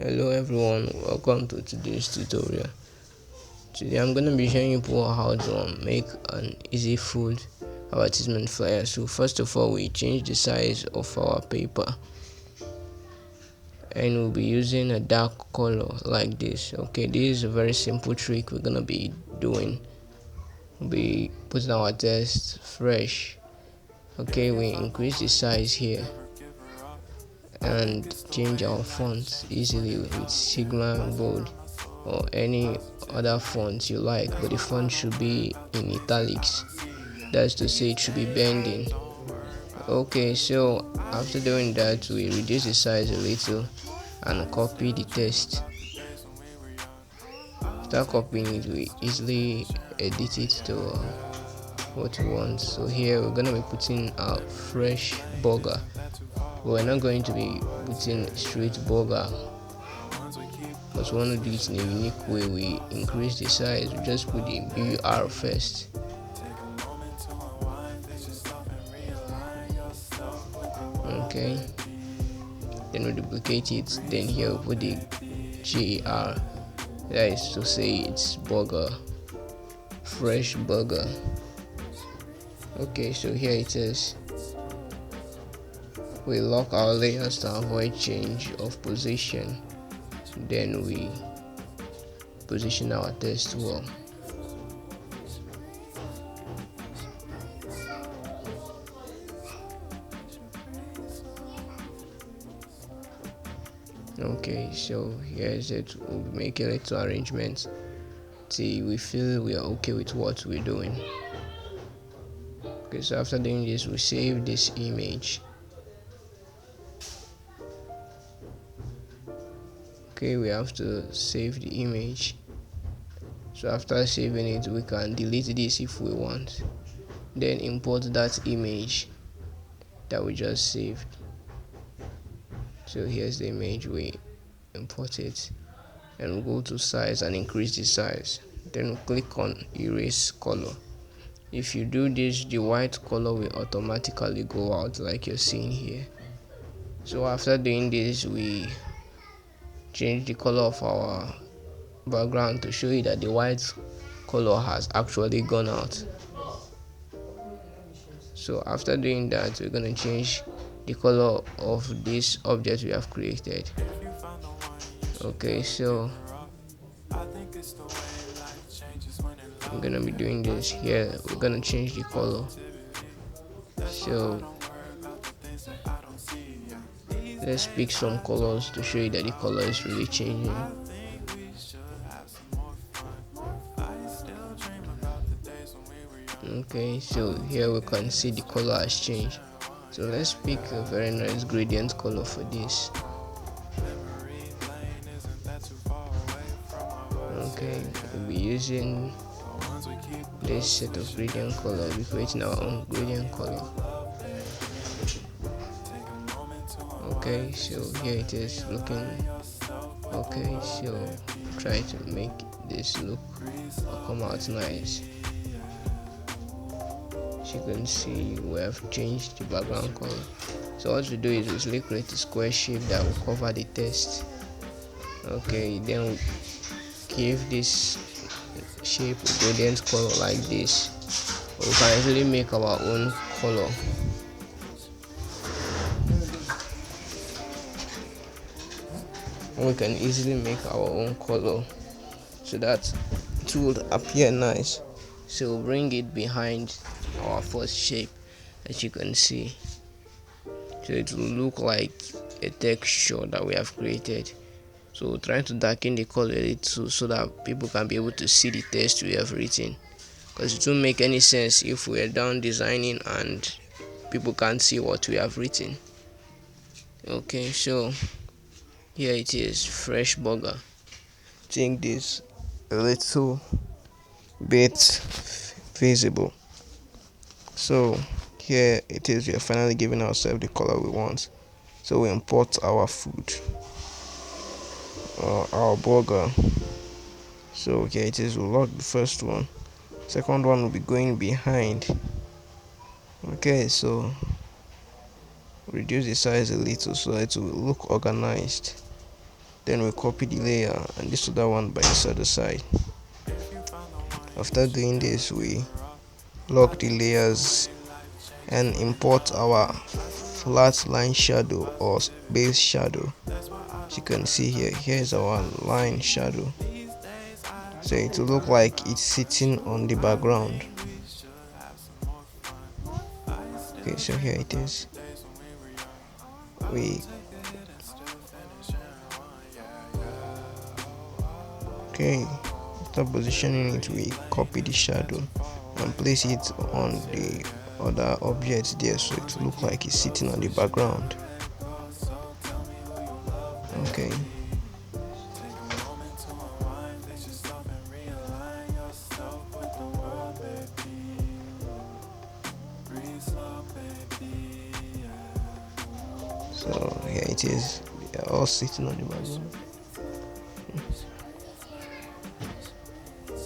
Hello everyone, welcome to today's tutorial. Today I'm going to be showing you how to make an easy food advertisement flyer. So first of all, we change the size of our paper and we'll be using a dark color like this. Okay, this is a very simple trick we're going to be doing. We'll be putting our text fresh. Okay, we increase the size here and change our fonts easily with Sigma bold or any other font you like, but the font should be in italics. That's to say, it should be bending. Okay, so after doing that, we reduce the size a little and copy the text. After copying it, we easily edit it to what we want. So here we're gonna be putting a fresh burger. We're not going to be putting straight burger, but we want to do it in a unique way. We increase the size. We just put the BUR first. Okay, then we duplicate it. Then here we put the GAR. That is to say, it's burger, fresh burger. Okay, so here it is. We lock our layers to avoid change of position. Then we position our text well. Okay, so here's it. We'll be making little arrangements till we feel we are okay with what we're doing. Okay, so after doing this, we save this image. Okay, we have to save the image. So after saving it, we can delete this if we want. Then import that image that we just saved. So here's the image, we import it and we'll go to size and increase the size. Then we'll click on erase color. If you do this, the white color will automatically go out like you're seeing here. So after doing this, we change the color of our background to show you that the white color has actually gone out. So after doing that, we're going to change the color of this object we have created. Okay, so I'm gonna be doing this here. We're gonna change the color. So let's pick some colors to show you that the color is really changing. Okay, so here we can see the color has changed. So let's pick a very nice gradient color for this. Okay, we'll be using this set of gradient color. We'll be creating our own gradient color. Okay, so here it is looking okay. So try to make this look or come out nice. As you can see, we have changed the background color. So what we do is we simply create a square shape that will cover the text. Okay, then we give this shape a gradient color like this. We can actually make our own color. We can easily make our own color so that it will appear nice. So we'll bring it behind our first shape, as you can see, so it will look like a texture that we have created. So we're trying to darken the color a little so that people can be able to see the text we have written, because it won't make any sense if we are down designing and people can't see what we have written. Okay, so here it is, fresh burger. Think this a little bit visible. So here it is, we are finally giving ourselves the color we want. So we import our food, our burger. So here it is, we'll lock the first one. Second one will be going behind. Okay, so reduce the size a little so it will look organized. Then we copy the layer and this other one by this other side. After doing this, we lock the layers and import our flat line shadow or base shadow. As you can see here, here's our line shadow, so it will look like it's sitting on the background. Okay, so here it is. We after positioning it, we copy the shadow and place it on the other objects there, so it will look like it's sitting on the background. Okay. So here it is. They are all sitting on the background.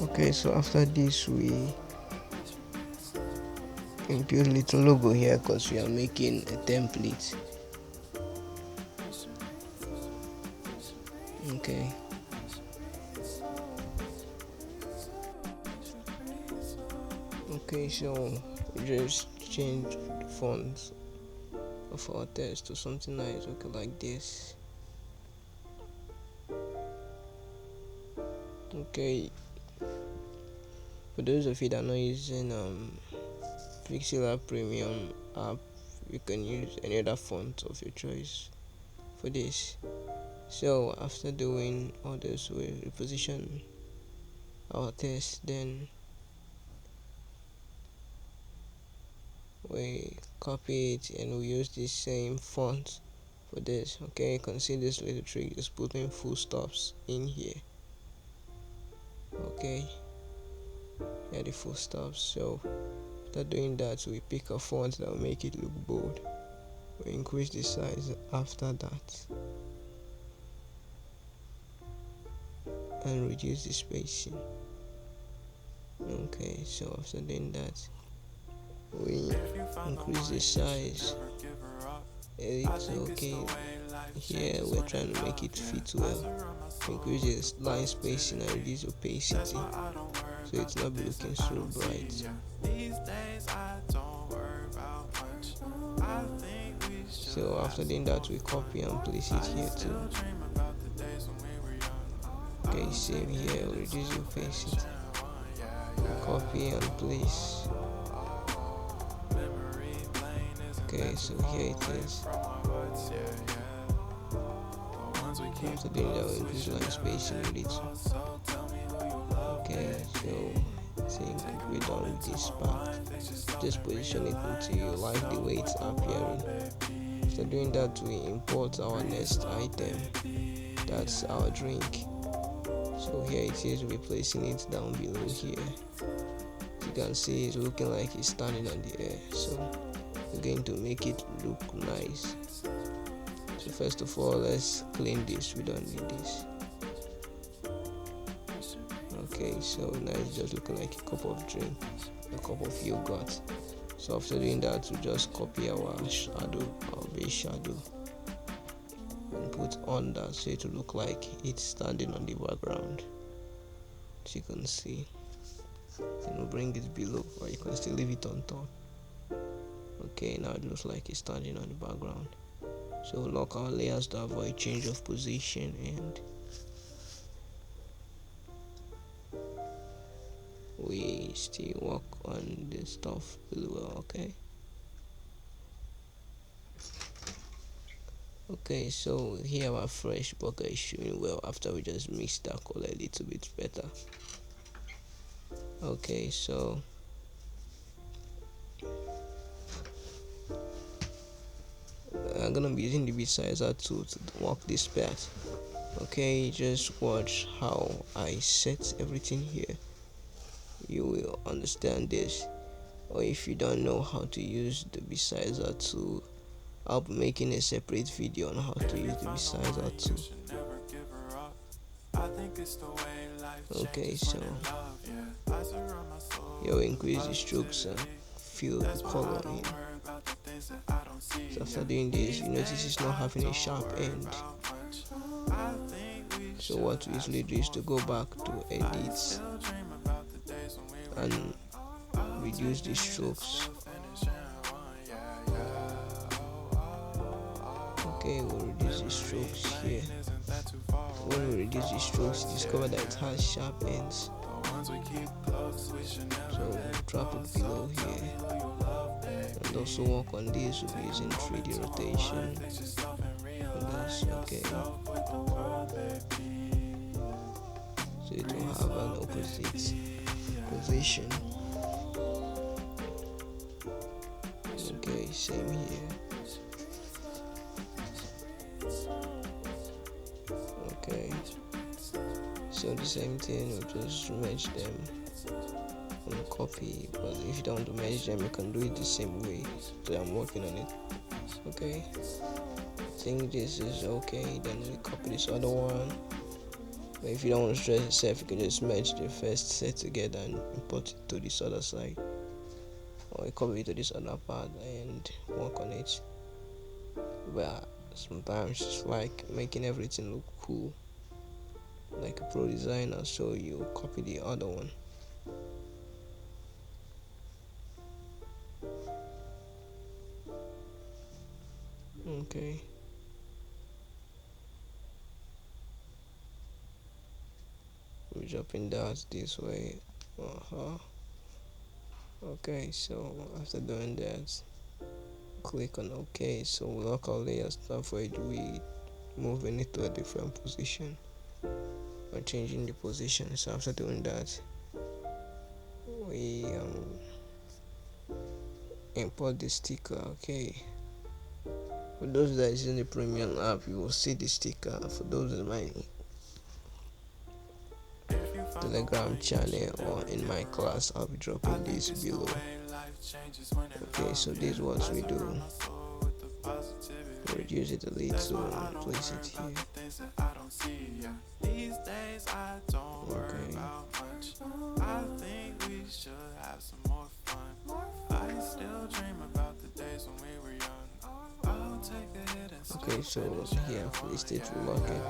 Okay, so after this we impute little logo here because we are making a template. Okay. Okay, so we just change the fonts of our text to something nice, okay, like this. Okay, for those of you that are not using Pixel Premium app, you can use any other font of your choice for this. So after doing all this, we reposition our text, then we copy it and we use the same font for this. Okay, you can see this little trick, just putting full stops in here. Okay, yeah, the full stops. So after doing that, we pick a font that will make it look bold. We increase the size after that and reduce the spacing. Okay, so after doing that, we increase the size a little. Okay, here we're trying to make it fit well. Increase the line spacing and reduce opacity, so it's not be looking so bright. So after doing that, we copy and place it here too. Okay, same here, we reduce the opacity, copy and place. Okay, so here it is. After doing that, we increase line spacing a little. Okay, so I think we're done with this part. Just position it until you like the way it's appearing. After doing that, we import our next item, that's our drink. So here it is, we're placing it down below here. As you can see, it's looking like it's standing on the air, so we're going to make it look nice. So first of all, let's clean this. We don't need this. Okay, so now it's just looking like a cup of drink, a cup of yogurt. So after doing that, we just copy our shadow, our base shadow, and put on that, so it will look like it's standing on the background. As you can see, then we'll bring it below, or you can still leave it on top. Okay, now it looks like it's standing on the background. So lock our layers to avoid change of position, and we still work on the stuff below. Okay, so here our fresh burger is showing well after we just mix that color a little bit better. Okay, so I'm gonna be using the bit sizer tool to work this part. Okay, just watch how I set everything here. You will understand this. Or if you don't know how to use the bit sizer tool, I'll be making a separate video on how to use the bit sizer tool. Okay, so you increase the strokes and fill the color in. So after doing this, you notice it's not having a sharp end. So what we usually do is to go back to edit and reduce the strokes. Okay, we'll reduce the strokes here. When we reduce the strokes, discover that it has sharp ends. So we'll drop it below here. And also work on this, we'll be using 3D rotation. That's okay. So it will have an opposite position. Okay, same here. Okay, so the same thing, we'll just merge them on a copy, but if you don't want to merge them, you can do it the same way. So I'm working on it. Okay, I think this is okay. Then we copy this other one. But if you don't want to stress yourself, you can just merge the first set together and import it to this other side, or you copy it to this other part and work on it. But sometimes it's like making everything look cool, like a pro designer, so you copy the other one. Okay, we're dropping that this way. Okay, so after doing that, click on OK. So we lock our layer stuff where we moving it to a different position. We're changing the position. So after doing that, we import the sticker. Okay, for those that is in the premium app, you will see the sticker. For those in my Telegram channel or in my class, I'll be dropping this below. Okay, so this is what we do. Reduce it a little and place it here. Okay. Okay, so here I've placed it, we'll lock it.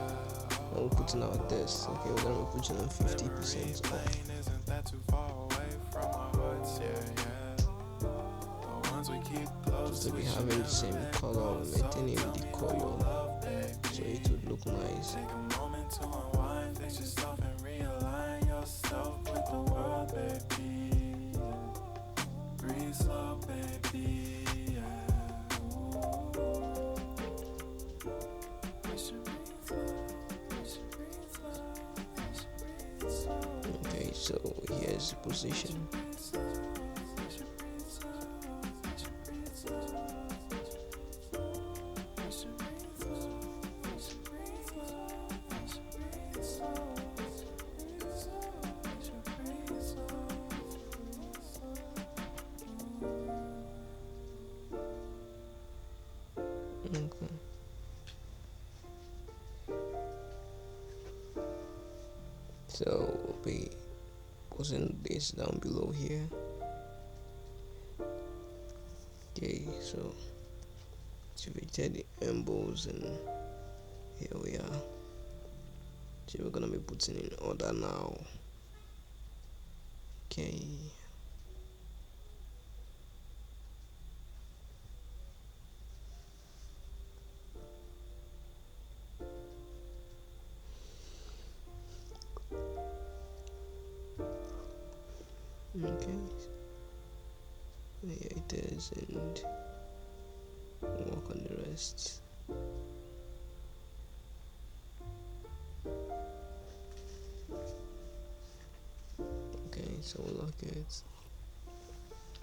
And we'll put in our test. Okay, we're gonna be putting on 50% off. Just to be having the same color, maintaining the color, so it would look nice. Okay, so here's the position. Okay. So we'll be putting this down below here. Okay, so activated the embos and here we are. So we're gonna be putting in order now. Okay. Okay, here it is, and work on the rest. Okay, so we'll lock it.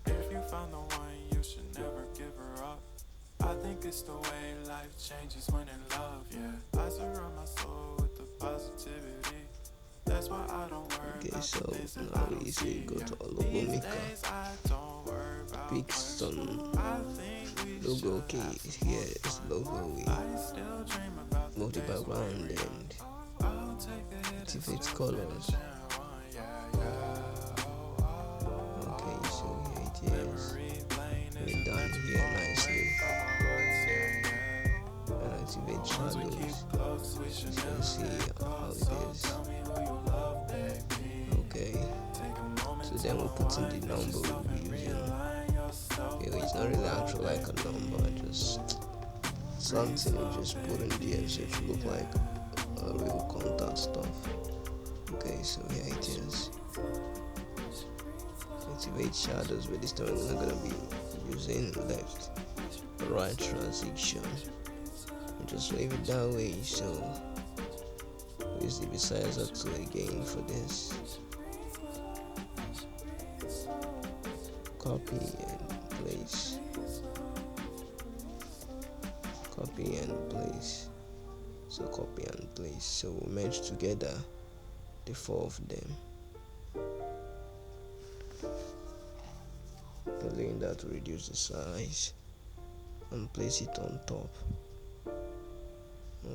If you found the one, you should never give her up. I think it's the way life changes when in love, yeah. I surround my soul with the positivity. That's why I don't worry. Okay, so now we easily go to our logo maker. Pick some logo. Okay, here is logo. We move the background and activate colors. Okay, so here it is. We're done here nicely. And activate shadows. As you can see, how it is. Okay, so then we'll put in the number we'll be using. Okay, it's not really actual like a number, just something you just put in there so it should look like a real contact stuff. Okay, so here it is. Activate shadows, but this time we're not gonna be using left right transition. We'll just leave it that way. So use the resizer tool again for this. Copy and place. Copy and place. So copy and place. So we'll merge together the four of them. Doing that to reduce the size and place it on top.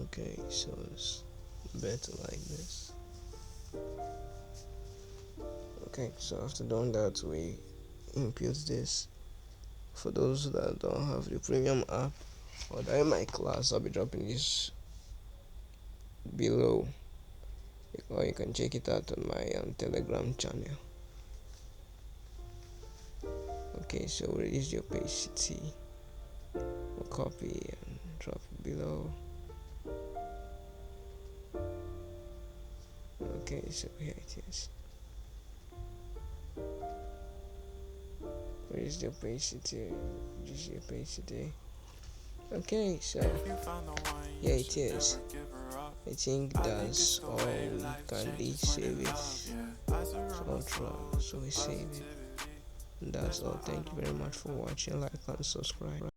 Okay, so it's better like this. Okay, so after doing that, we impute this. For those that don't have the premium app or that in my class, I'll be dropping this below, or you can check it out on my Telegram channel. Okay, so reduce the opacity, we'll copy and drop it below. Okay, so here it is. Reduce the opacity, reduce the opacity. Okay, so here it is. I think that's all we can do. Save it. Ultra, so we save it. And that's all. Thank you very much for watching. Like and subscribe.